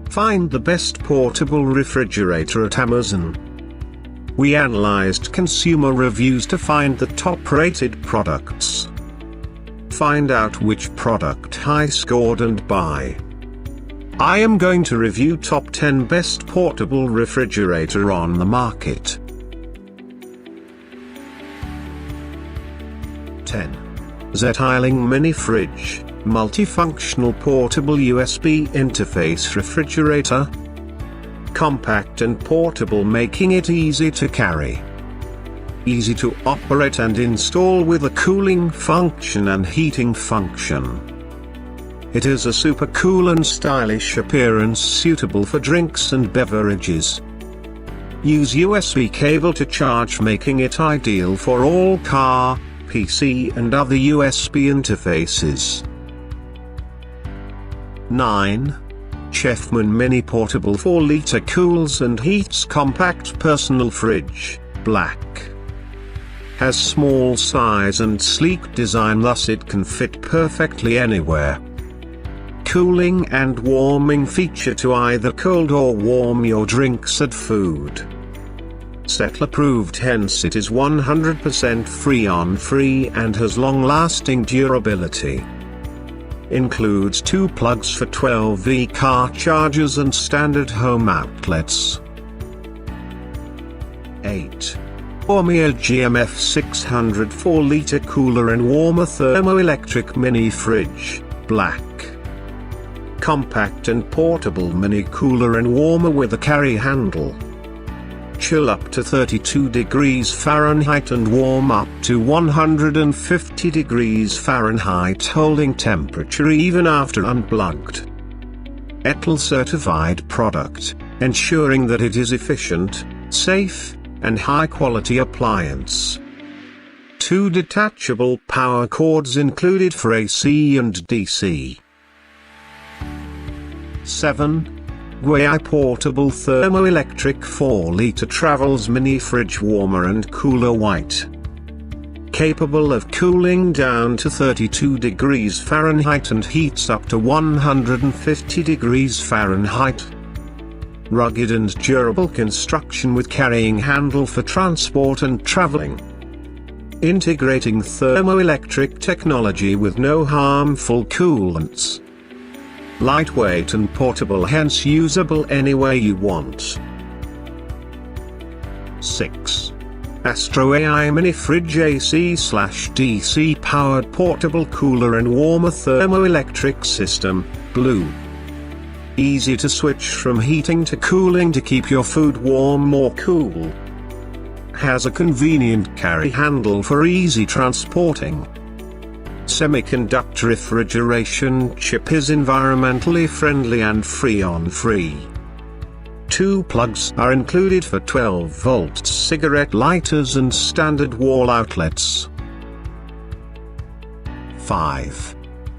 Find the best portable refrigerator at Amazon. We analyzed consumer reviews to find the top-rated products. Find out which product high scored and buy. I am going to review top 10 best portable refrigerator on the market. 10. Zetiling Mini Fridge, Multifunctional Portable USB Interface Refrigerator. Compact and portable, making it easy to carry. Easy to operate and install with a cooling function and heating function. It is a super cool and stylish appearance suitable for drinks and beverages. Use USB cable to charge, making it ideal for all car, PC and other USB interfaces. 9. Chefman Mini Portable 4-liter Cools and Heats Compact Personal Fridge, Black. Has small size and sleek design, thus it can fit perfectly anywhere. Cooling and warming feature to either cold or warm your drinks and food. Settle approved, hence it is 100% Freon-free and has long-lasting durability. Includes 2 plugs for 12V car chargers and standard home outlets. 8. Gourmia GMF 600 4-liter Cooler and Warmer Thermoelectric Mini Fridge, Black. Compact and portable mini cooler and warmer with a carry handle. Chill up to 32 degrees Fahrenheit and warm up to 150 degrees Fahrenheit, holding temperature even after unplugged. ETL certified product, ensuring that it is efficient, safe, and high quality appliance. 2 detachable power cords included for AC and DC. 7. Guay Portable Thermoelectric 4-liter Travels Mini Fridge Warmer and Cooler White. Capable of cooling down to 32 degrees Fahrenheit and heats up to 150 degrees Fahrenheit. Rugged and durable construction with carrying handle for transport and traveling. Integrating thermoelectric technology with no harmful coolants. Lightweight and portable, hence usable anywhere you want. 6. AstroAI Mini Fridge AC/DC Powered Portable Cooler and Warmer Thermoelectric System, Blue. Easy to switch from heating to cooling to keep your food warm or cool. Has a convenient carry handle for easy transporting. Semiconductor refrigeration chip is environmentally friendly and Freon-free. 2 plugs are included for 12-volt cigarette lighters and standard wall outlets. 5.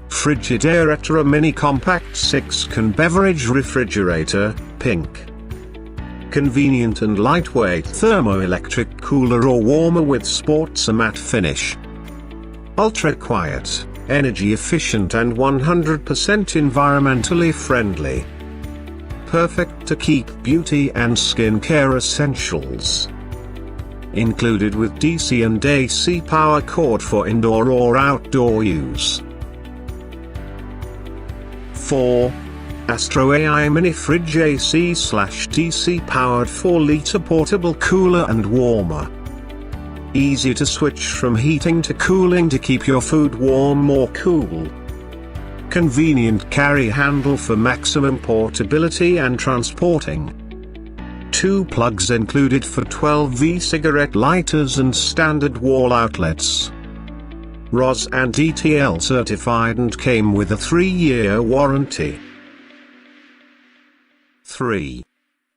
Frigidaire Etra Mini Compact 6-can Beverage Refrigerator, Pink. Convenient and lightweight thermoelectric cooler or warmer with sports matte finish. Ultra quiet, energy efficient and 100% environmentally friendly. Perfect to keep beauty and skincare essentials. Included with DC and AC power cord for indoor or outdoor use. 4. AstroAI Mini Fridge AC/DC Powered 4-liter Portable Cooler and Warmer. Easy to switch from heating to cooling to keep your food warm or cool. Convenient carry handle for maximum portability and transporting. 2 plugs included for 12V cigarette lighters and standard wall outlets. RoHS and ETL certified and came with a 3-year warranty. 3.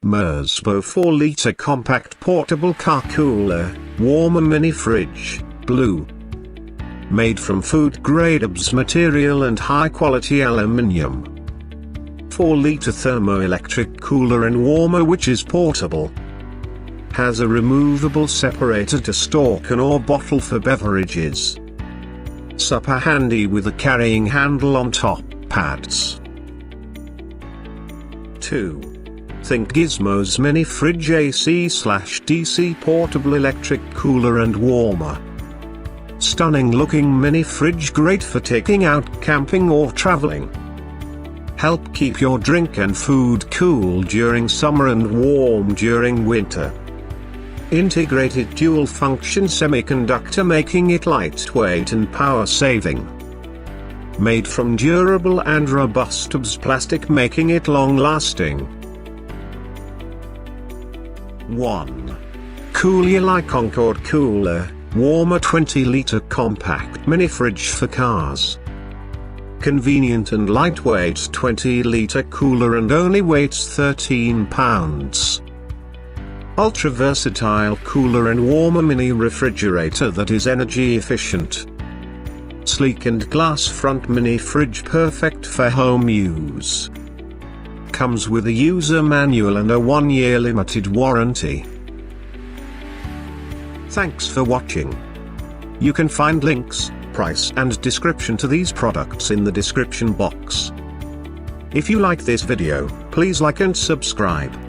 Mirzebo 4-liter Compact Portable Car Cooler, Warmer Mini Fridge, Blue. Made from food-grade ABS material and high-quality aluminium. 4-liter thermoelectric cooler and warmer which is portable. Has a removable separator to store can or bottle for beverages. Super handy with a carrying handle on top pads. 2. Think Gizmos Mini Fridge AC/DC Portable Electric Cooler and Warmer. Stunning looking mini fridge, great for taking out camping or traveling. Help keep your drink and food cool during summer and warm during winter. Integrated dual function semiconductor making it lightweight and power saving. Made from durable and robust plastic making it long lasting. 1. Cooluli Concord Cooler, Warmer 20-liter compact mini fridge for cars. Convenient and lightweight 20-liter cooler and only weighs 13 pounds. Ultra versatile cooler and warmer mini refrigerator that is energy efficient. Sleek and glass front mini fridge, perfect for home use. Comes with a user manual and a 1-year limited warranty. Thanks for watching. You can find links, price and description to these products in the description box. If you like this video, please like and subscribe.